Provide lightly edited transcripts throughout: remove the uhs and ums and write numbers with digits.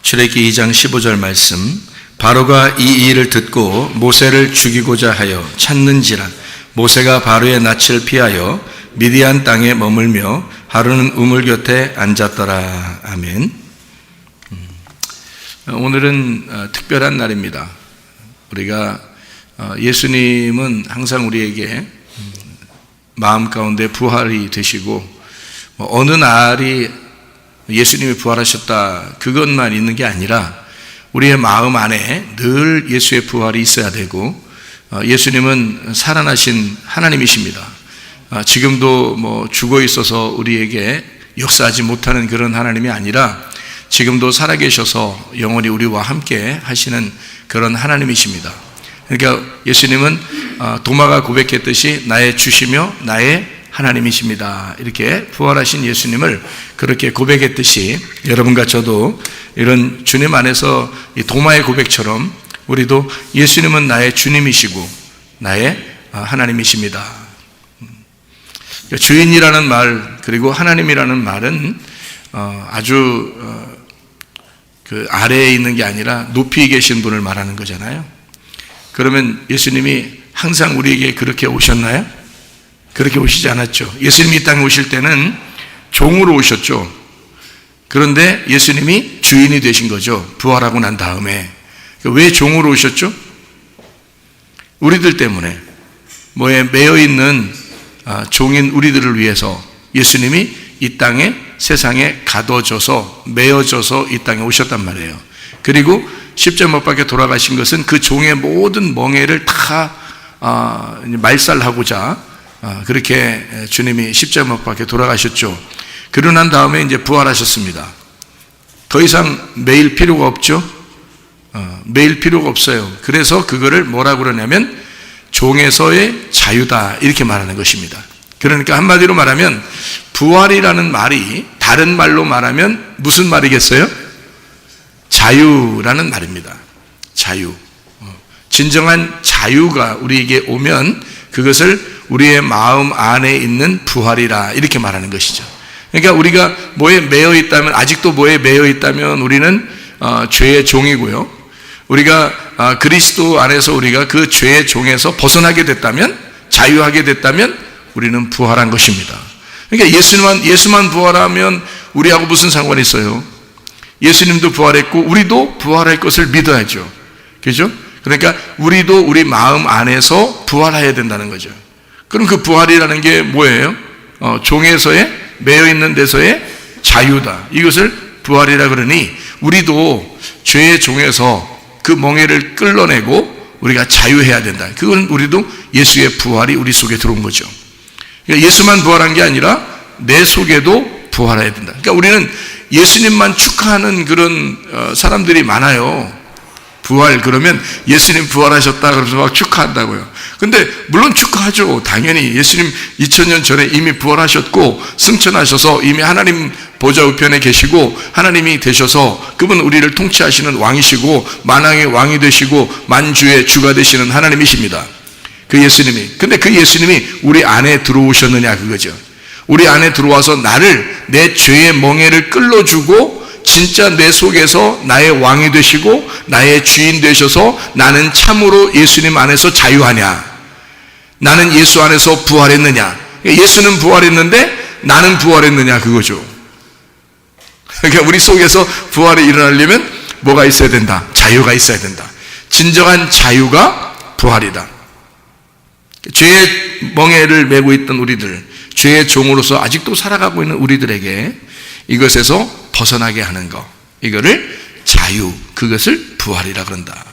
출애굽기 2장 15절 말씀. 바로가 이 일을 듣고 모세를 죽이고자 하여 찾는지라 모세가 바로의 낯을 피하여 미디안 땅에 머물며 하루는 우물 곁에 앉았더라. 아멘. 오늘은 특별한 날입니다. 우리가 예수님은 항상 우리에게 마음 가운데 부활이 되시고 어느 날이 예수님이 부활하셨다 그것만 있는 게 아니라 우리의 마음 안에 늘 예수의 부활이 있어야 되고 예수님은 살아나신 하나님이십니다. 지금도 죽어 있어서 우리에게 역사하지 못하는 그런 하나님이 아니라 지금도 살아계셔서 영원히 우리와 함께 하시는 그런 하나님이십니다. 그러니까 예수님은 도마가 고백했듯이 나의 주시며 나의 하나님이십니다. 이렇게 부활하신 예수님을 그렇게 고백했듯이 여러분과 저도 이런 주님 안에서 이 도마의 고백처럼 우리도 예수님은 나의 주님이시고 나의 하나님이십니다. 주인이라는 말 그리고 하나님이라는 말은 아주 그 아래에 있는 게 아니라 높이 계신 분을 말하는 거잖아요. 그러면 예수님이 항상 우리에게 그렇게 오셨나요? 그렇게 오시지 않았죠. 예수님이 이 땅에 오실 때는 종으로 오셨죠. 그런데 예수님이 주인이 되신 거죠. 부활하고 난 다음에. 왜 종으로 오셨죠? 우리들 때문에 뭐에 매여 있는 종인 우리들을 위해서 예수님이 이 땅에 세상에 가둬져서 매여져서 이 땅에 오셨단 말이에요. 그리고 십자가 못 박혀 돌아가신 것은 그 종의 모든 멍에를 다 말살하고자 그렇게 주님이 십자가 못 박혀 돌아가셨죠. 그러고 난 다음에 이제 부활하셨습니다. 더 이상 매일 필요가 없죠. 매일 필요가 없어요. 그래서 그거를 뭐라고 그러냐면 종에서의 자유다 이렇게 말하는 것입니다. 그러니까 한마디로 말하면 부활이라는 말이 다른 말로 말하면 무슨 말이겠어요? 자유라는 말입니다. 자유. 진정한 자유가 우리에게 오면 그것을 우리의 마음 안에 있는 부활이라 이렇게 말하는 것이죠. 그러니까 우리가 뭐에 매여 있다면 아직도 뭐에 매여 있다면 우리는 죄의 종이고요. 우리가 그리스도 안에서 우리가 그 죄의 종에서 벗어나게 됐다면 자유하게 됐다면 우리는 부활한 것입니다. 그러니까 예수만 부활하면 우리하고 무슨 상관이 있어요? 예수님도 부활했고 우리도 부활할 것을 믿어야죠. 그죠? 그러니까 우리도 우리 마음 안에서 부활해야 된다는 거죠. 그럼 그 부활이라는 게 뭐예요? 종에서의 매여 있는 데서의 자유다. 이것을 부활이라 그러니 우리도 죄의 종에서 그 멍에를 끌어내고 우리가 자유해야 된다. 그건 우리도 예수의 부활이 우리 속에 들어온 거죠. 그러니까 예수만 부활한 게 아니라 내 속에도 부활해야 된다. 그러니까 우리는 예수님만 축하하는 그런 사람들이 많아요. 부활 그러면 예수님 부활하셨다 그러면서 막 축하한다고요. 근데 물론 축하하죠. 당연히 예수님 2000년 전에 이미 부활하셨고 승천하셔서 이미 하나님 보좌 우편에 계시고 하나님이 되셔서 그분 우리를 통치하시는 왕이시고 만왕의 왕이 되시고 만주의 주가 되시는 하나님이십니다. 그 예수님이. 근데 그 예수님이 우리 안에 들어오셨느냐 그거죠. 우리 안에 들어와서 나를 내 죄의 멍에를 끌어주고 진짜 내 속에서 나의 왕이 되시고 나의 주인 되셔서 나는 참으로 예수님 안에서 자유하냐? 나는 예수 안에서 부활했느냐? 예수는 부활했는데 나는 부활했느냐 그거죠. 그러니까 우리 속에서 부활이 일어나려면 뭐가 있어야 된다? 자유가 있어야 된다. 진정한 자유가 부활이다. 죄의 멍에를 메고 있던 우리들, 죄의 종으로서 아직도 살아가고 있는 우리들에게 이것에서 벗어나게 하는 것, 이거를 자유, 그것을 부활이라 그런다.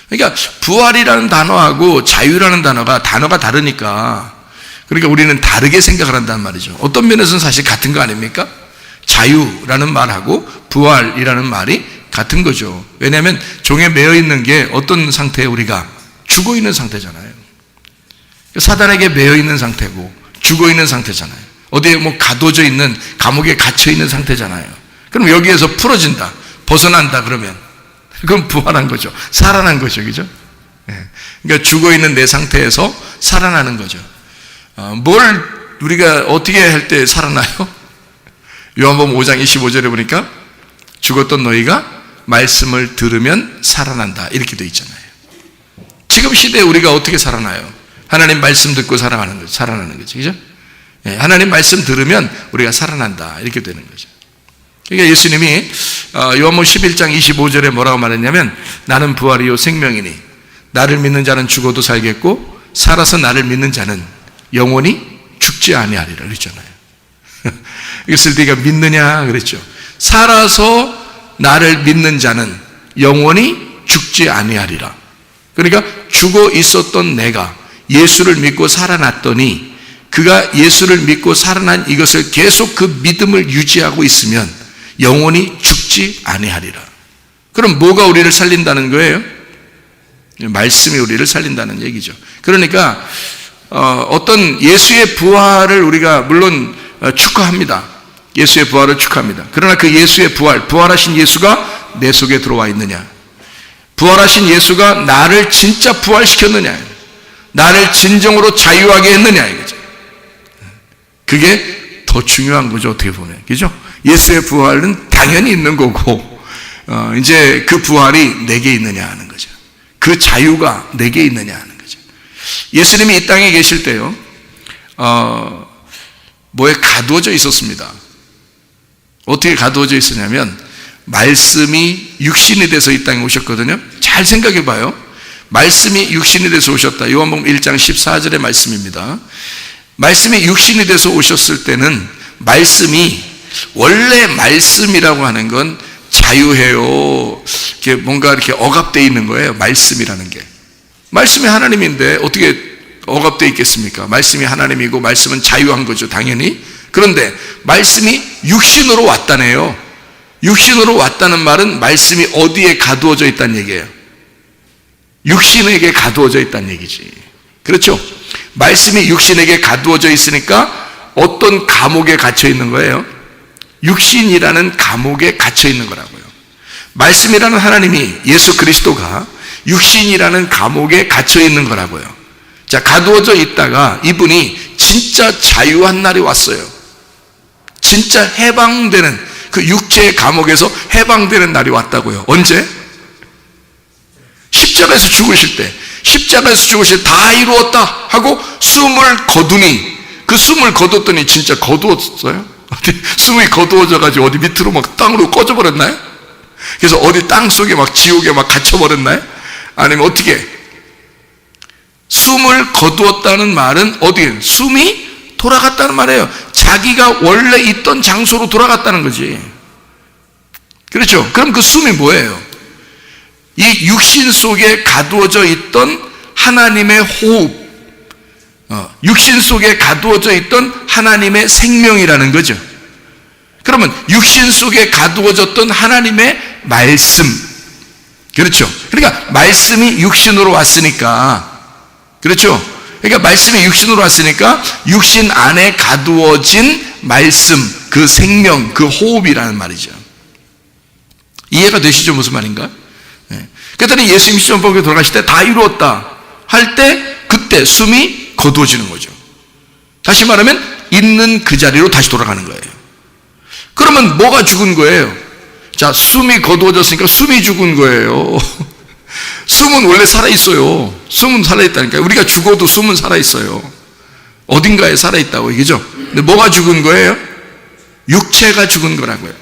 그러니까 부활이라는 단어하고 자유라는 단어가 다르니까 그러니까 우리는 다르게 생각을 한단 말이죠. 어떤 면에서는 사실 같은 거 아닙니까? 자유라는 말하고 부활이라는 말이 같은 거죠. 왜냐하면 종에 매여 있는 게 어떤 상태에 우리가 죽어 있는 상태잖아요. 사단에게 매여 있는 상태고 죽어 있는 상태잖아요. 어디에 가둬져 있는 감옥에 갇혀 있는 상태잖아요. 그럼 여기에서 풀어진다, 벗어난다 그러면 그건 부활한 거죠. 살아난 거죠, 그죠? 그러니까 죽어 있는 내 상태에서 살아나는 거죠. 뭘 우리가 어떻게 할 때 살아나요? 요한복음 5장 25절에 보니까 죽었던 너희가 살아나리라. 죽었던 너희가 살아나리라. 그러니까 우리는 죽어 있는 상태에서 살아나는 거죠. 그러니까 우리는 말씀을 들으면 살아난다 이렇게 되어 있잖아요. 지금 시대에 우리가 어떻게 살아나요? 하나님 말씀 듣고 살아나는 거죠. 그죠? 예, 하나님 말씀 들으면 우리가 살아난다 이렇게 되는 거죠. 그러니까 예수님이 요한복음 11장 25절에 뭐라고 말했냐면 나는 부활이요 생명이니 나를 믿는 자는 죽어도 살겠고 살아서 나를 믿는 자는 영원히 죽지 아니하리라 그랬잖아요. 이것을 네가 믿느냐 그랬죠. 살아서 나를 믿는 자는 영원히 죽지 아니하리라. 그러니까 죽어 있었던 내가 예수를 믿고 살아났더니 그가 예수를 믿고 살아난 이것을 계속 그 믿음을 유지하고 있으면 영원히 죽지 아니하리라. 그럼 뭐가 우리를 살린다는 거예요? 말씀이 우리를 살린다는 얘기죠. 그러니까 어떤 예수의 부활을 우리가 물론 축하합니다. 예수의 부활을 축하합니다. 그러나 그 예수의 부활하신 예수가 내 속에 들어와 있느냐? 부활하신 예수가 나를 진짜 부활시켰느냐? 나를 진정으로 자유하게 했느냐? 이거죠. 그게 더 중요한 거죠. 어떻게 보면. 그죠? 예수의 부활은 당연히 있는 거고, 이제 그 부활이 내게 있느냐 하는 거죠. 그 자유가 내게 있느냐 하는 거죠. 예수님이 이 땅에 계실 때요, 뭐에 가두어져 있었습니다. 어떻게 가두어져 있었냐면, 말씀이 육신이 돼서 이 땅에 오셨거든요. 잘 생각해 봐요. 말씀이 육신이 돼서 오셨다. 요한복음 1장 14절의 말씀입니다. 말씀이 육신이 돼서 오셨을 때는 말씀이 원래 말씀이라고 하는 건 자유해요. 이렇게 뭔가 이렇게 억압되어 있는 거예요. 말씀이라는 게. 말씀이 하나님인데 어떻게 억압되어 있겠습니까? 말씀이 하나님이고 말씀은 자유한 거죠. 당연히. 그런데 말씀이 육신으로 왔다네요. 육신으로 왔다는 말은 말씀이 어디에 가두어져 있다는 얘기예요? 육신에게 가두어져 있다는 얘기지. 그렇죠? 말씀이 육신에게 가두어져 있으니까 어떤 감옥에 갇혀 있는 거예요? 육신이라는 감옥에 갇혀 있는 거라고요. 말씀이라는 하나님이 예수 그리스도가 육신이라는 감옥에 갇혀 있는 거라고요. 자, 가두어져 있다가 이분이 진짜 자유한 날이 왔어요. 진짜 해방되는 그 육체의 감옥에서 해방되는 날이 왔다고요. 언제? 십자가에서 죽으실 때. 십자가에서 죽으실 때 다 이루었다 하고 숨을 거두니 그 숨을 거뒀더니 진짜 거두었어요? 숨이 거두어져가지고 어디 밑으로 막 땅으로 꺼져버렸나요? 그래서 어디 땅 속에 막 지옥에 막 갇혀버렸나요? 아니면 어떻게? 숨을 거두었다는 말은 어디에? 숨이 돌아갔다는 말이에요. 자기가 원래 있던 장소로 돌아갔다는 거지. 그렇죠? 그럼 그 숨이 뭐예요? 이 육신 속에 가두어져 있던 하나님의 호흡, 육신 속에 가두어져 있던 하나님의 생명이라는 거죠. 그러면 육신 속에 가두어졌던 하나님의 말씀, 그렇죠? 그러니까 말씀이 육신으로 왔으니까, 그렇죠? 그러니까 말씀이 육신으로 왔으니까 육신 안에 가두어진 말씀, 그 생명, 그 호흡이라는 말이죠. 이해가 되시죠? 무슨 말인가? 네. 그랬더니 예수님이 시험복에 돌아가실 때 다 이루었다 할 때 그때 숨이 거두어지는 거죠. 다시 말하면 있는 그 자리로 다시 돌아가는 거예요. 그러면 뭐가 죽은 거예요? 자, 숨이 거두어졌으니까 숨이 죽은 거예요. 숨은 원래 살아있어요. 숨은 살아있다니까요. 우리가 죽어도 숨은 살아있어요. 어딘가에 살아있다고 얘기죠. 근데 뭐가 죽은 거예요? 육체가 죽은 거라고요.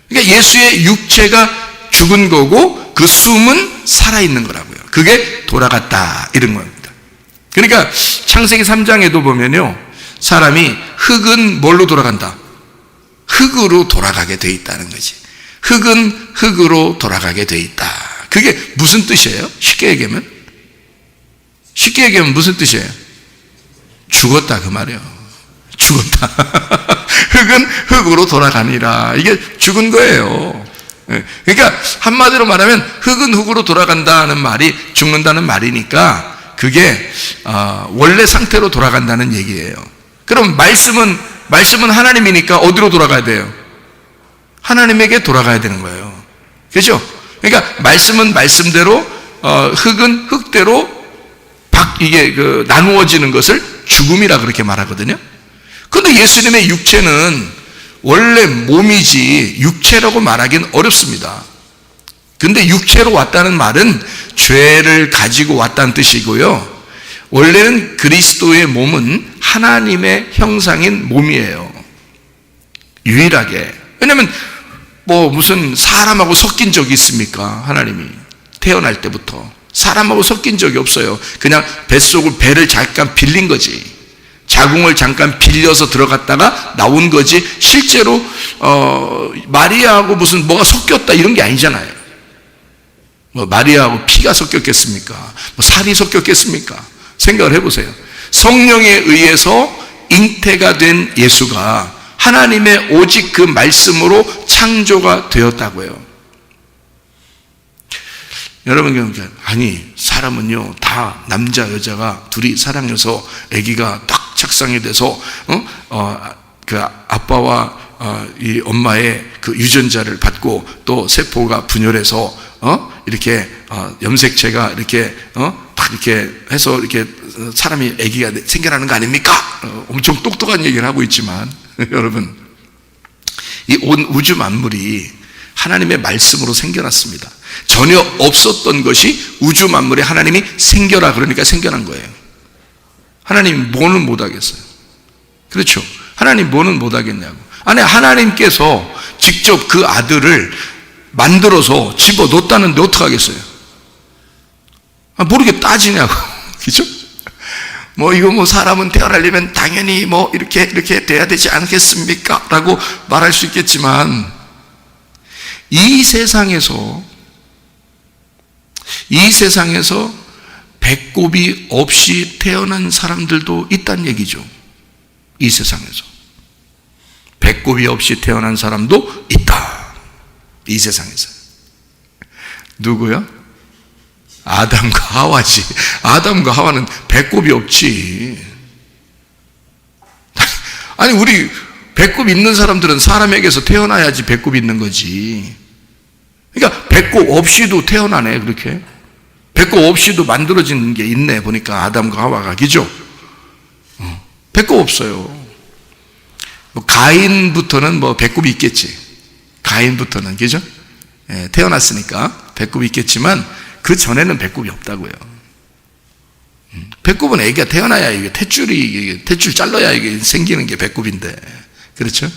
그러니까 예수의 육체가 죽은 거고 그 숨은 살아있는 거라고요. 그게 돌아갔다 이런 겁니다. 그러니까 창세기 3장에도 보면요, 사람이 흙은 뭘로 돌아간다? 흙으로 돌아가게 돼 있다는 거지. 흙은 흙으로 돌아가게 돼 있다. 그게 무슨 뜻이에요? 쉽게 얘기하면 무슨 뜻이에요? 죽었다 그 말이에요. 죽었다. 흙은 흙으로 돌아가니라. 이게 죽은 거예요. 그러니까 한마디로 말하면 흙은 흙으로 돌아간다는 말이 죽는다는 말이니까 그게 원래 상태로 돌아간다는 얘기예요. 그럼 말씀은 하나님이니까 어디로 돌아가야 돼요? 하나님에게 돌아가야 되는 거예요. 그렇죠? 그러니까 말씀은 말씀대로, 흙은 흙대로 이게 나누어지는 것을 죽음이라 그렇게 말하거든요. 그런데 예수님의 육체는 원래 몸이지 육체라고 말하기는 어렵습니다. 근데 육체로 왔다는 말은 죄를 가지고 왔다는 뜻이고요. 원래는 그리스도의 몸은 하나님의 형상인 몸이에요. 유일하게. 왜냐면 무슨 사람하고 섞인 적이 있습니까? 하나님이 태어날 때부터 사람하고 섞인 적이 없어요. 그냥 배를 잠깐 빌린 거지. 자궁을 잠깐 빌려서 들어갔다가 나온 거지. 실제로 마리아하고 무슨 뭐가 섞였다 이런 게 아니잖아요. 마리아하고 피가 섞였겠습니까? 살이 섞였겠습니까? 생각을 해보세요. 성령에 의해서 잉태가 된 예수가 하나님의 오직 그 말씀으로 창조가 되었다고요. 여러분, 아니 사람은요 다 남자 여자가 둘이 사랑해서 아기가 딱 착상이 돼서 그 아빠와 이 엄마의 그 유전자를 받고 또 세포가 분열해서 이렇게 염색체가 이렇게 딱 이렇게 해서 이렇게 사람이 아기가 생겨나는 거 아닙니까? 엄청 똑똑한 얘기를 하고 있지만 여러분, 이 온 우주 만물이 하나님의 말씀으로 생겨났습니다. 전혀 없었던 것이 우주 만물에 하나님이 생겨라 그러니까 생겨난 거예요. 하나님 뭐는 못하겠어요? 그렇죠? 하나님 뭐는 못하겠냐고. 아니, 하나님께서 직접 그 아들을 만들어서 집어넣었다는데 어떡하겠어요? 모르게 따지냐고. 그죠? 이거 사람은 태어나려면 당연히 이렇게 돼야 되지 않겠습니까? 라고 말할 수 있겠지만, 이 세상에서 배꼽이 없이 태어난 사람들도 있다는 얘기죠. 이 세상에서. 배꼽이 없이 태어난 사람도 있다. 이 세상에서. 누구요? 아담과 하와지. 아담과 하와는 배꼽이 없지. 아니, 우리 배꼽 있는 사람들은 사람에게서 태어나야지 배꼽이 있는 거지. 그러니까 배꼽 없이도 태어나네, 그렇게. 배꼽 없이도 만들어진 게 있네, 보니까 아담과 하와가. 그죠? 배꼽 없어요. 가인부터는 배꼽이 있겠지. 가인부터는, 그죠? 태어났으니까 배꼽이 있겠지만 그 전에는 배꼽이 없다고요. 배꼽은 애기가 태어나야 이게 tet줄 잘라야 이게 생기는 게 배꼽인데, 그렇죠?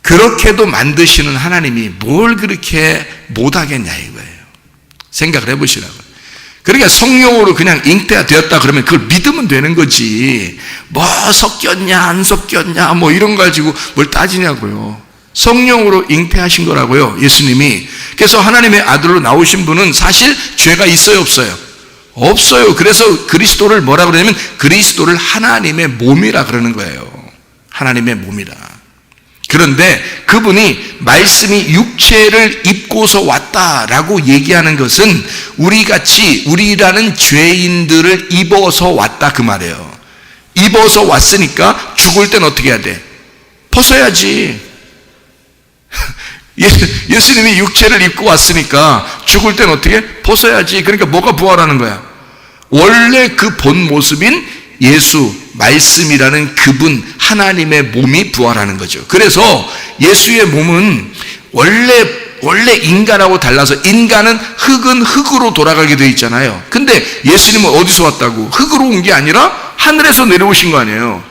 그렇게도 만드시는 하나님이 뭘 그렇게 못하겠냐 이거예요. 생각을 해보시라고요. 그러니까 성령으로 그냥 잉태가 되었다 그러면 그걸 믿으면 되는 거지. 섞였냐 안 섞였냐 이런 거 가지고 뭘 따지냐고요. 성령으로 잉태하신 거라고요, 예수님이. 그래서 하나님의 아들로 나오신 분은 사실 죄가 있어요, 없어요? 없어요. 그래서 그리스도를 뭐라 그러냐면 그리스도를 하나님의 몸이라 그러는 거예요. 하나님의 몸이라. 그런데 그분이 말씀이 육체를 입고서 왔다라고 얘기하는 것은 우리라는 죄인들을 입어서 왔다 그 말이에요. 입어서 왔으니까 죽을 땐 어떻게 해야 돼? 벗어야지. 예수님이 육체를 입고 왔으니까 죽을 땐 어떻게? 벗어야지. 그러니까 뭐가 부활하는 거야? 원래 그 본 모습인 예수, 말씀이라는 그분, 하나님의 몸이 부활하는 거죠. 그래서 예수의 몸은 원래 인간하고 달라서 인간은 흙은 흙으로 돌아가게 되어 있잖아요. 근데 예수님은 어디서 왔다고? 흙으로 온 게 아니라 하늘에서 내려오신 거 아니에요.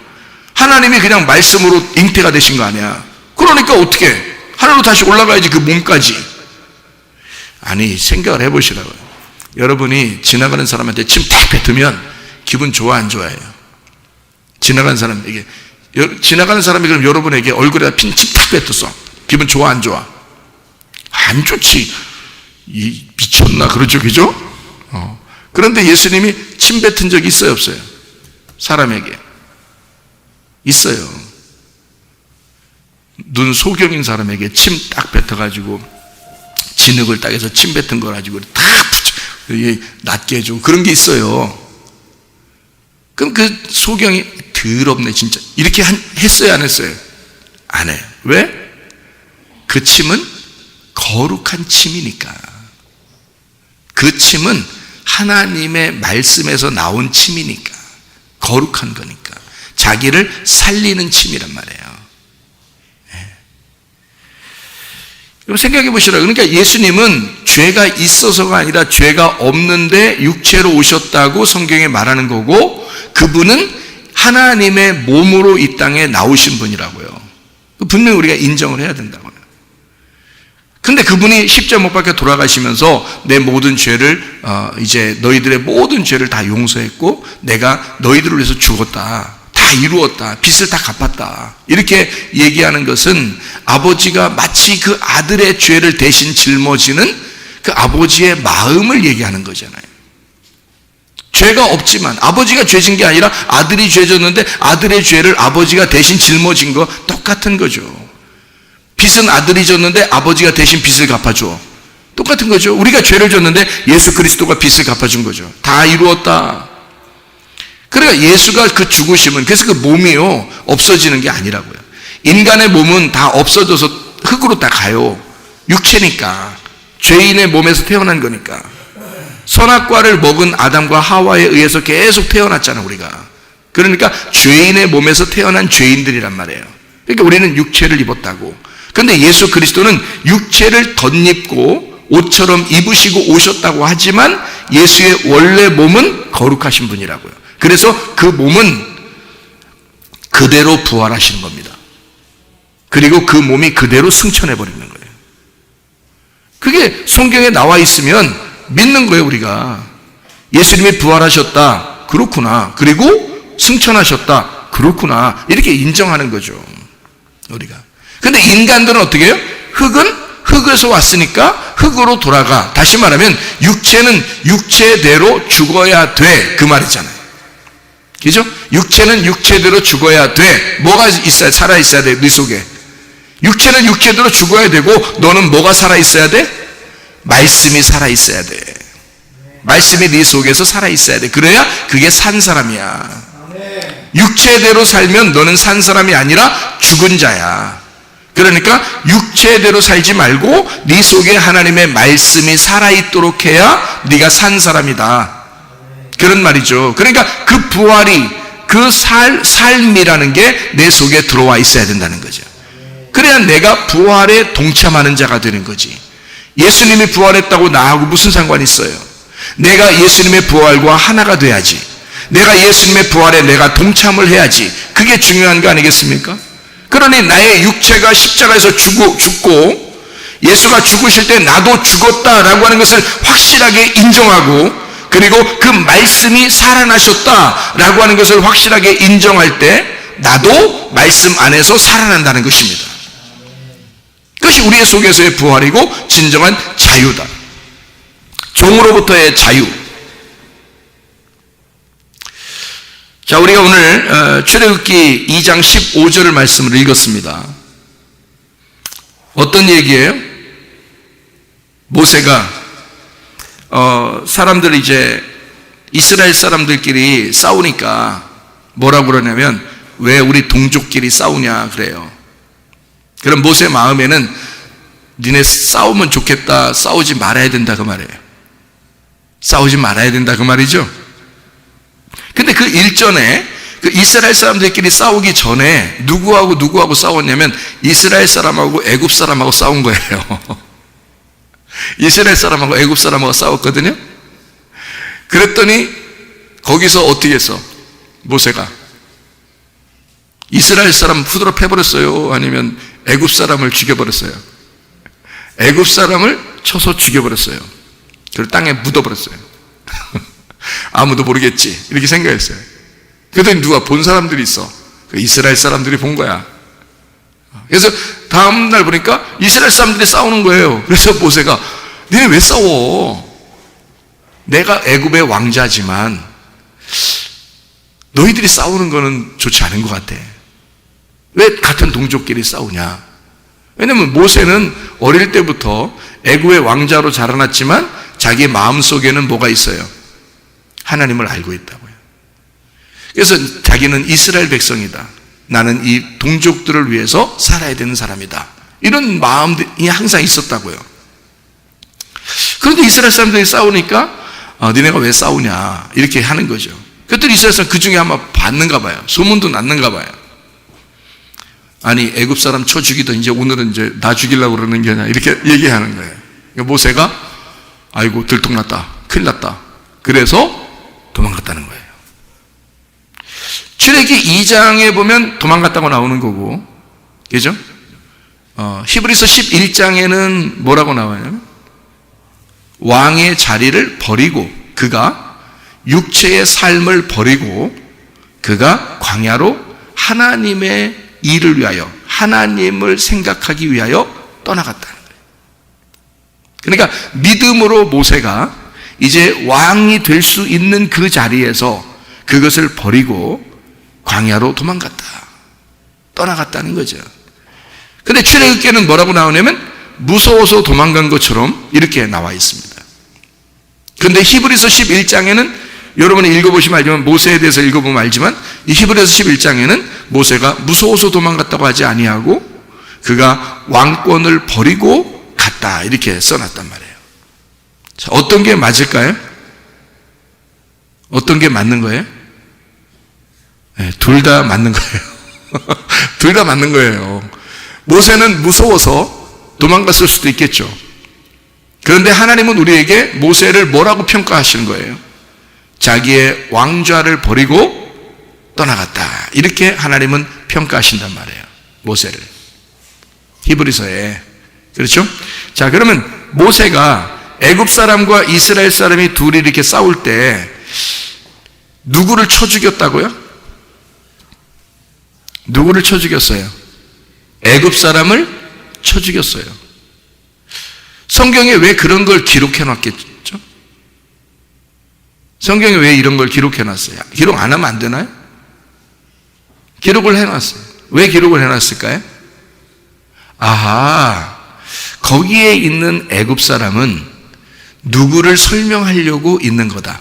하나님이 그냥 말씀으로 잉태가 되신 거 아니야. 그러니까 어떻게? 하늘로 다시 올라가야지, 그 몸까지. 아니, 생각을 해보시라고요. 여러분이 지나가는 사람한테 침 탁 뱉으면 기분 좋아 안 좋아해요? 지나가는 사람이 그럼 여러분에게 얼굴에다 침 탁 뱉었어. 기분 좋아 안 좋아? 안 좋지. 미쳤나 그러죠, 그죠? 그런데 예수님이 침 뱉은 적이 있어요, 없어요? 사람에게 있어요. 눈 소경인 사람에게 침 딱 뱉어가지고 진흙을 딱 해서 침 뱉은 거 가지고 탁 낫게 해주고 그런 게 있어요. 그럼 그 소경이 더럽네 진짜 이렇게 했어요, 안 했어요? 안 해요. 왜? 그 침은 거룩한 침이니까. 그 침은 하나님의 말씀에서 나온 침이니까, 거룩한 거니까, 자기를 살리는 침이란 말이에요. 여러분 생각해 보시라. 그러니까 예수님은 죄가 있어서가 아니라 죄가 없는데 육체로 오셨다고 성경에 말하는 거고, 그분은 하나님의 몸으로 이 땅에 나오신 분이라고요. 분명히 우리가 인정을 해야 된다고요. 근데 그분이 십자가 못 박혀 돌아가시면서 내 모든 죄를 이제 너희들의 모든 죄를 다 용서했고, 내가 너희들을 위해서 죽었다, 다 이루었다, 빚을 다 갚았다, 이렇게 얘기하는 것은 아버지가 마치 그 아들의 죄를 대신 짊어지는 그 아버지의 마음을 얘기하는 거잖아요. 죄가 없지만, 아버지가 죄진 게 아니라 아들이 죄졌는데 아들의 죄를 아버지가 대신 짊어진 거 똑같은 거죠. 빚은 아들이 졌는데 아버지가 대신 빚을 갚아줘. 똑같은 거죠. 우리가 죄를 졌는데 예수 그리스도가 빚을 갚아준 거죠. 다 이루었다. 그러니까 예수가 그 죽으심은, 그래서 그 몸이요, 없어지는 게 아니라고요. 인간의 몸은 다 없어져서 흙으로 다 가요. 육체니까. 죄인의 몸에서 태어난 거니까. 선악과를 먹은 아담과 하와에 의해서 계속 태어났잖아, 우리가. 그러니까 죄인의 몸에서 태어난 죄인들이란 말이에요. 그러니까 우리는 육체를 입었다고. 그런데 예수 그리스도는 육체를 덧입고 옷처럼 입으시고 오셨다고 하지만 예수의 원래 몸은 거룩하신 분이라고요. 그래서 그 몸은 그대로 부활하시는 겁니다. 그리고 그 몸이 그대로 승천해버리는 거예요. 그게 성경에 나와 있으면 믿는 거예요, 우리가. 예수님이 부활하셨다, 그렇구나. 그리고 승천하셨다, 그렇구나. 이렇게 인정하는 거죠, 우리가. 근데 인간들은 어떻게 해요? 흙은 흙에서 왔으니까 흙으로 돌아가. 다시 말하면 육체는 육체대로 죽어야 돼, 그 말이잖아요. 그죠? 육체는 육체대로 죽어야 돼. 뭐가 있어야, 살아 있어야 돼, 네 속에. 육체는 육체대로 죽어야 되고, 너는 뭐가 살아 있어야 돼? 말씀이 살아 있어야 돼. 말씀이 네 속에서 살아 있어야 돼. 그래야 그게 산 사람이야. 육체대로 살면 너는 산 사람이 아니라 죽은 자야. 그러니까 육체대로 살지 말고 네 속에 하나님의 말씀이 살아있도록 해야 네가 산 사람이다, 그런 말이죠. 그러니까 그 부활이, 그 삶이라는 게 내 속에 들어와 있어야 된다는 거죠. 그래야 내가 부활에 동참하는 자가 되는 거지. 예수님이 부활했다고 나하고 무슨 상관이 있어요? 내가 예수님의 부활과 하나가 돼야지. 내가 예수님의 부활에 내가 동참을 해야지. 그게 중요한 거 아니겠습니까? 그러니 나의 육체가 십자가에서 죽고 예수가 죽으실 때 나도 죽었다라고 하는 것을 확실하게 인정하고, 그리고 그 말씀이 살아나셨다라고 하는 것을 확실하게 인정할 때 나도 말씀 안에서 살아난다는 것입니다. 그것이 우리의 속에서의 부활이고 진정한 자유다. 종으로부터의 자유. 자, 우리가 오늘 출애굽기 2장 15절을 말씀을 읽었습니다. 어떤 얘기예요? 모세가 사람들, 이제 이스라엘 사람들끼리 싸우니까 뭐라고 그러냐면, 왜 우리 동족끼리 싸우냐 그래요. 그럼 모세 마음에는 니네 싸우면 좋겠다, 싸우지 말아야 된다, 그 말이에요. 싸우지 말아야 된다, 그 말이죠. 근데 그 일전에 그 이스라엘 사람들끼리 싸우기 전에 누구하고 싸웠냐면 이스라엘 사람하고 애굽 사람하고 싸운 거예요. 이스라엘 사람하고 애굽 사람하고 싸웠거든요. 그랬더니 거기서 어떻게 했어? 모세가 이스라엘 사람 후드로 패버렸어요? 아니면 애굽 사람을 죽여버렸어요? 애굽 사람을 쳐서 죽여버렸어요. 그리고 땅에 묻어버렸어요. 아무도 모르겠지, 이렇게 생각했어요. 그랬더니 누가 본 사람들이 있어. 이스라엘 사람들이 본 거야. 그래서 다음날 보니까 이스라엘 사람들이 싸우는 거예요. 그래서 모세가, 니네 왜 싸워? 내가 애굽의 왕자지만 너희들이 싸우는 거는 좋지 않은 것 같아. 왜 같은 동족끼리 싸우냐? 왜냐면 모세는 어릴 때부터 애굽의 왕자로 자라났지만 자기 마음속에는 뭐가 있어요? 하나님을 알고 있다고요. 그래서 자기는 이스라엘 백성이다, 나는 이 동족들을 위해서 살아야 되는 사람이다, 이런 마음이 항상 있었다고요. 그런데 이스라엘 사람들이 싸우니까 니네가 왜 싸우냐 이렇게 하는 거죠. 그랬더니 이스라엘 사람 그 중에 아마 봤는가 봐요. 소문도 났는가 봐요. 아니 애굽 사람 쳐 죽이던 이제 오늘은 이제 나 죽이려고 그러는 게 아니라 이렇게 얘기하는 거예요. 그러니까 모세가 아이고 들통났다, 큰일 났다, 그래서 도망갔다는 거예요. 출애기 2장에 보면 도망갔다고 나오는 거고, 그죠? 히브리서 11장에는 뭐라고 나와요? 왕의 자리를 버리고, 그가 육체의 삶을 버리고 그가 광야로 하나님의 일을 위하여, 하나님을 생각하기 위하여 떠나갔다는 거예요. 그러니까 믿음으로 모세가 이제 왕이 될 수 있는 그 자리에서 그것을 버리고 광야로 도망갔다, 떠나갔다는 거죠. 근데 출애굽기에는 뭐라고 나오냐면 무서워서 도망간 것처럼 이렇게 나와 있습니다. 근데 히브리서 11장에는 여러분이 읽어보시면 알지만, 모세에 대해서 읽어보면 알지만, 이 히브리서 11장에는 모세가 무서워서 도망갔다고 하지 아니하고 그가 왕권을 버리고 갔다, 이렇게 써놨단 말이에요. 자, 어떤 게 맞을까요? 어떤 게 맞는 거예요? 네, 둘 다 맞는 거예요. 둘 다 맞는 거예요. 모세는 무서워서 도망갔을 수도 있겠죠. 그런데 하나님은 우리에게 모세를 뭐라고 평가하시는 거예요? 자기의 왕좌를 버리고 떠나갔다, 이렇게 하나님은 평가하신단 말이에요, 모세를. 히브리서에. 그렇죠? 자, 그러면 모세가 애굽 사람과 이스라엘 사람이 둘이 이렇게 싸울 때 누구를 쳐 죽였다고요? 누구를 쳐 죽였어요? 애굽 사람을 쳐 죽였어요. 성경에 왜 그런 걸 기록해 놨겠죠? 성경에 왜 이런 걸 기록해 놨어요? 기록 안 하면 안 되나요? 기록을 해 놨어요. 왜 기록을 해 놨을까요? 아하, 거기에 있는 애굽 사람은 누구를 설명하려고 있는 거다?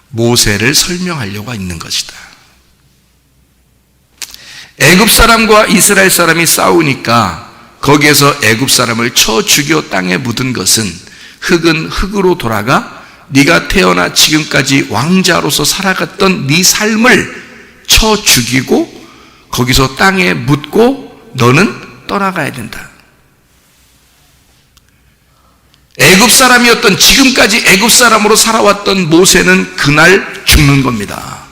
모세를 설명하려고 있는 것이다. 애굽 사람과 이스라엘 사람이 싸우니까 거기에서 애굽 사람을 쳐 죽여 땅에 묻은 것은 흙은 흙으로 돌아가 네가 태어나 지금까지 왕자로서 살아갔던 네 삶을 쳐 죽이고 거기서 땅에 묻고 너는 떠나가야 된다. 애굽 사람이었던, 지금까지 애굽 사람으로 살아왔던 모세는 그날 죽는 겁니다.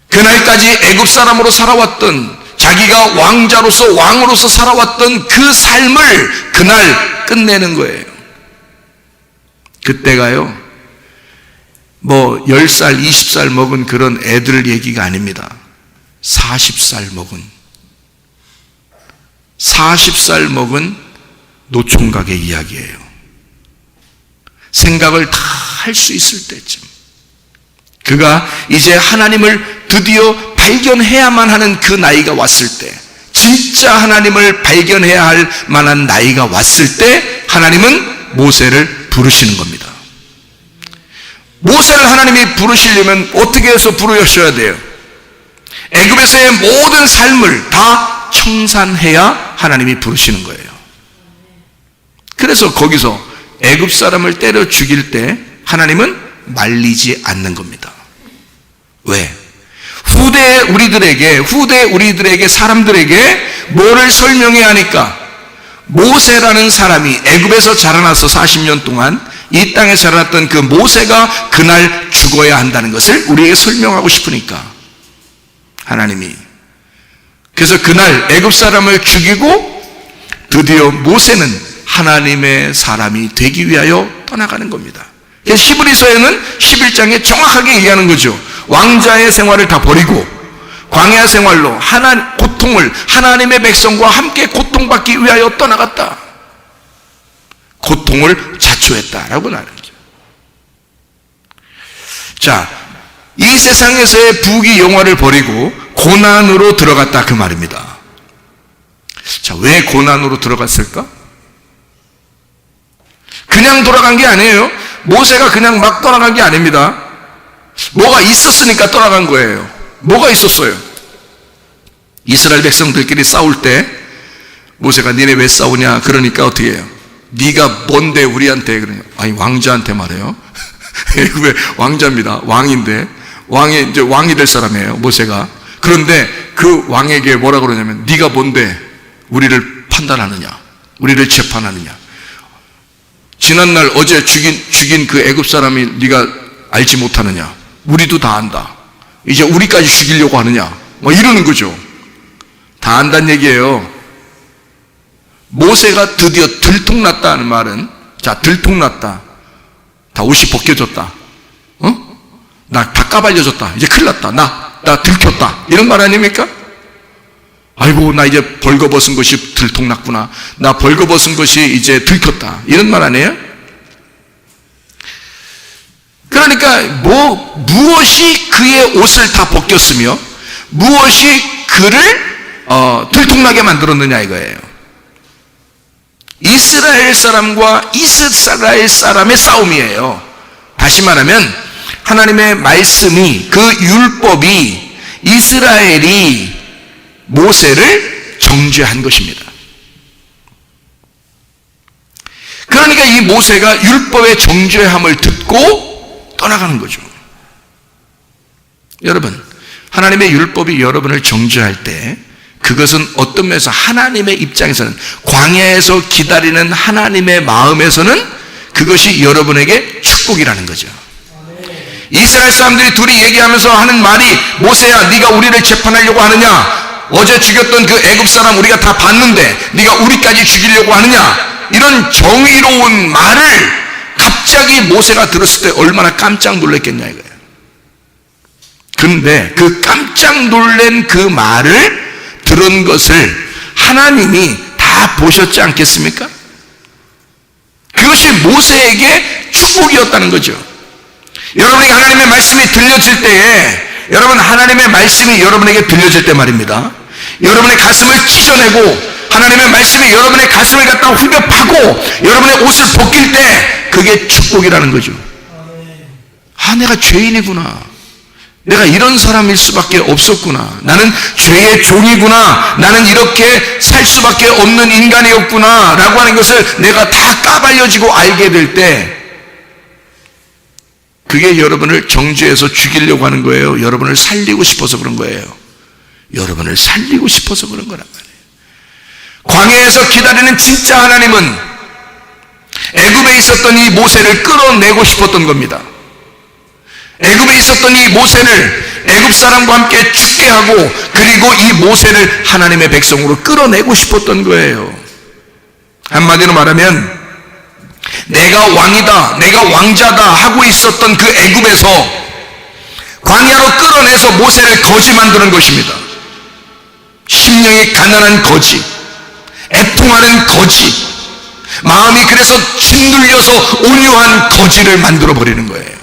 그날까지 애굽 사람으로 살아왔던, 자기가 왕자로서 왕으로서 살아왔던 그 삶을 그날 끝내는 거예요. 그때가요, 뭐 10살, 20살 먹은 그런 애들 얘기가 아닙니다. 40살 먹은 노총각의 이야기예요. 생각을 다 할 수 있을 때쯤, 그가 이제 하나님을 드디어 발견해야만 하는 그 나이가 왔을 때, 진짜 하나님을 발견해야 할 만한 나이가 왔을 때 하나님은 모세를 부르시는 겁니다. 모세를 하나님이 부르시려면 어떻게 해서 부르셔야 돼요? 애굽에서의 모든 삶을 다 청산해야 하나님이 부르시는 거예요. 그래서 거기서 애굽 사람을 때려 죽일 때 하나님은 말리지 않는 겁니다. 왜? 후대 우리들에게 사람들에게 뭐를 설명해야 하니까? 모세라는 사람이 애굽에서 자라나서 40년 동안 이 땅에 자라났던 그 모세가 그날 죽어야 한다는 것을 우리에게 설명하고 싶으니까 하나님이, 그래서 그날 애굽 사람을 죽이고 드디어 모세는 하나님의 사람이 되기 위하여 떠나가는 겁니다. 그래서 히브리서에는 11장에 정확하게 얘기하는 거죠. 왕자의 생활을 다 버리고 광야 생활로 고통을, 하나님의 백성과 함께 고통받기 위하여 떠나갔다. 고통을 자초했다라고 나는 거죠. 자, 이 세상에서의 부귀 영화를 버리고 고난으로 들어갔다, 그 말입니다. 자, 왜 고난으로 들어갔을까? 그냥 돌아간 게 아니에요. 모세가 그냥 막 떠나간 게 아닙니다. 뭐가 있었으니까 떠나간 거예요. 뭐가 있었어요? 이스라엘 백성들끼리 싸울 때 모세가 니네 왜 싸우냐? 그러니까 어떻게 해요? 네가 뭔데 우리한테? 그러냐? 아니, 왕자한테 말해요. 왜 왕자입니다. 왕인데, 이제 왕이 될 사람이에요, 모세가. 그런데 그 왕에게 뭐라 그러냐면 네가 뭔데 우리를 판단하느냐, 우리를 재판하느냐. 지난날 어제 죽인 그 애굽 사람이 네가 알지 못하느냐. 우리도 다 안다. 이제 우리까지 죽이려고 하느냐. 뭐 이러는 거죠. 다 안다는 얘기예요. 모세가 드디어 들통났다는 말은, 자, 들통났다. 다 옷이 벗겨졌다. 나 다 까발려졌다. 이제 큰일 났다. 나 들켰다. 이런 말 아닙니까? 아이고, 나 이제 벌거벗은 것이 들통났구나. 나 벌거벗은 것이 이제 들켰다. 이런 말 아니에요? 그러니까 무엇이 그의 옷을 다 벗겼으며 무엇이 그를 들통나게 만들었느냐 이거예요. 이스라엘 사람과 이스라엘 사람의 싸움이에요. 다시 말하면 하나님의 말씀이, 그 율법이 이스라엘이 모세를 정죄한 것입니다. 그러니까 이 모세가 율법의 정죄함을 듣고 떠나가는 거죠. 여러분, 하나님의 율법이 여러분을 정죄할 때 그것은 어떤 면에서 하나님의 입장에서는, 광야에서 기다리는 하나님의 마음에서는 그것이 여러분에게 축복이라는 거죠. 이스라엘 사람들이 둘이 얘기하면서 하는 말이, 모세야 네가 우리를 재판하려고 하느냐, 어제 죽였던 그 애굽 사람 우리가 다 봤는데 네가 우리까지 죽이려고 하느냐, 이런 정의로운 말을 갑자기 모세가 들었을 때 얼마나 깜짝 놀랐겠냐 이거예요. 그런데 그 깜짝 놀란 그 말을 들은 것을 하나님이 다 보셨지 않겠습니까? 그것이 모세에게 축복이었다는 거죠. 여러분에게 하나님의 말씀이 들려질 때에, 여러분, 하나님의 말씀이 여러분에게 들려질 때 말입니다, 여러분의 가슴을 찢어내고 하나님의 말씀이 여러분의 가슴을 갖다 후벼 파고 여러분의 옷을 벗길 때 그게 축복이라는 거죠. 아, 내가 죄인이구나, 내가 이런 사람일 수밖에 없었구나, 나는 죄의 종이구나, 나는 이렇게 살 수밖에 없는 인간이었구나 라고 하는 것을 내가 다 까발려지고 알게 될 때, 그게 여러분을 정죄해서 죽이려고 하는 거예요? 여러분을 살리고 싶어서 그런 거예요? 여러분을 살리고 싶어서 그런 거란 말이에요. 광야에서 기다리는 진짜 하나님은 애굽에 있었던 이 모세를 끌어내고 싶었던 겁니다. 애굽에 있었던 이 모세를 애굽 사람과 함께 죽게 하고, 그리고 이 모세를 하나님의 백성으로 끌어내고 싶었던 거예요. 한마디로 말하면 내가 왕이다, 내가 왕자다 하고 있었던 그 애굽에서 광야로 끌어내서 모세를 거지 만드는 것입니다. 심령이 가난한 거지, 애통하는 거지, 마음이 그래서 짓눌려서 온유한 거지를 만들어 버리는 거예요.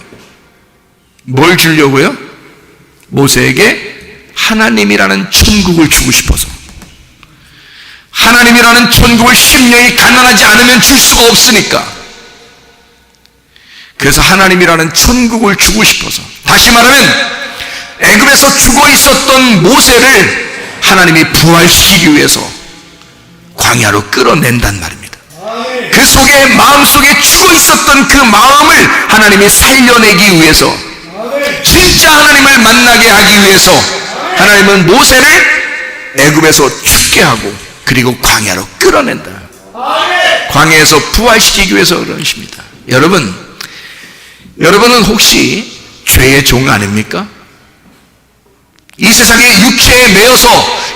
뭘 주려고요? 모세에게 하나님이라는 천국을 주고 싶어서. 하나님이라는 천국을 심령이 가난하지 않으면 줄 수가 없으니까. 그래서 하나님이라는 천국을 주고 싶어서, 다시 말하면 애굽에서 죽어 있었던 모세를 하나님이 부활시키기 위해서 광야로 끌어낸단 말입니다. 그 속에, 마음속에 죽어 있었던 그 마음을 하나님이 살려내기 위해서, 진짜 하나님을 만나게 하기 위해서 하나님은 모세를 애굽에서 죽게 하고 그리고 광야로 끌어낸다. 광야에서 부활시키기 위해서 그러십니다. 여러분은 혹시 죄의 종 아닙니까? 이 세상에 육체에 매여서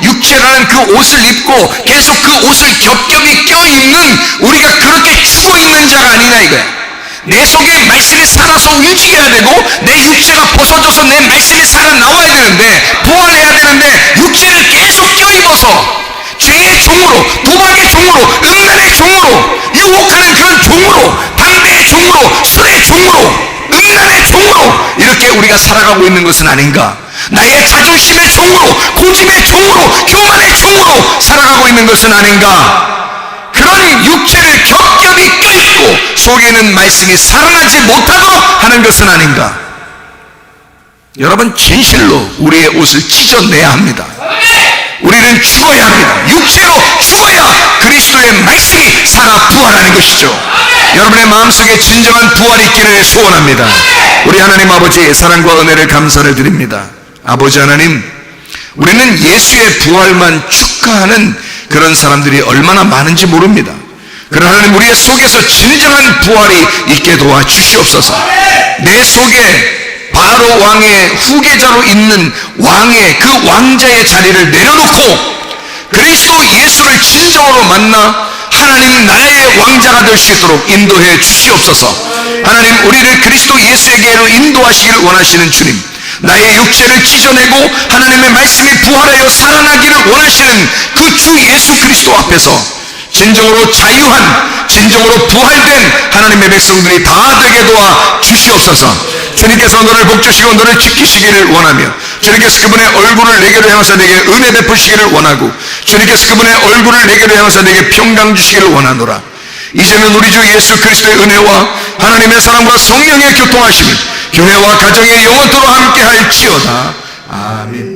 육체라는 그 옷을 입고 계속 그 옷을 겹겹이 껴입는, 우리가 그렇게 죽어 있는 자가 아니냐 이거야. 내 속에 말씀이 살아서 움직여야 되고, 내 육체가 벗어져서 내 말씀이 살아 나와야 되는데, 부활해야 되는데, 육체를 계속 껴입어서 죄의 종으로, 도박의 종으로, 음란의 종으로, 유혹하는 그런 종으로, 담배의 종으로, 술의 종으로, 음란의 종으로 이렇게 우리가 살아가고 있는 것은 아닌가? 나의 자존심의 종으로, 고집의 종으로, 교만의 종으로 살아가고 있는 것은 아닌가? 그런 육체를 겹겹이 껴입고 속에는 말씀이 살아나지 못하도록 하는 것은 아닌가? 여러분, 진실로 우리의 옷을 찢어내야 합니다. 우리는 죽어야 합니다. 육체로 죽어야 그리스도의 말씀이 살아 부활하는 것이죠. 여러분의 마음속에 진정한 부활이 있기를 소원합니다. 우리 하나님 아버지, 사랑과 은혜를 감사를 드립니다. 아버지 하나님, 우리는 예수의 부활만 축하하는 그런 사람들이 얼마나 많은지 모릅니다. 그러나 하나님 우리의 속에서 진정한 부활이 있게 도와주시옵소서. 내 속에 바로 왕의 후계자로 있는 왕의 그 왕자의 자리를 내려놓고 그리스도 예수를 진정으로 만나 하나님 나의 왕자가 될 수 있도록 인도해 주시옵소서. 하나님 우리를 그리스도 예수에게로 인도하시기를 원하시는 주님, 나의 육체를 찢어내고 하나님의 말씀이 부활하여 살아나기를 원하시는 그 주 예수 그리스도 앞에서 진정으로 자유한, 진정으로 부활된 하나님의 백성들이 다 되게 도와 주시옵소서. 주님께서 너를 복주시고 너를 지키시기를 원하며, 주님께서 그분의 얼굴을 내게로 향하사 내게 은혜 베푸시기를 원하고, 주님께서 그분의 얼굴을 내게로 향하사 내게 평강 주시기를 원하노라. 이제는 우리 주 예수 그리스도의 은혜와 하나님의 사랑과 성령의 교통하심이 교회와 가정에 영원토록 함께 할지어다. 아멘.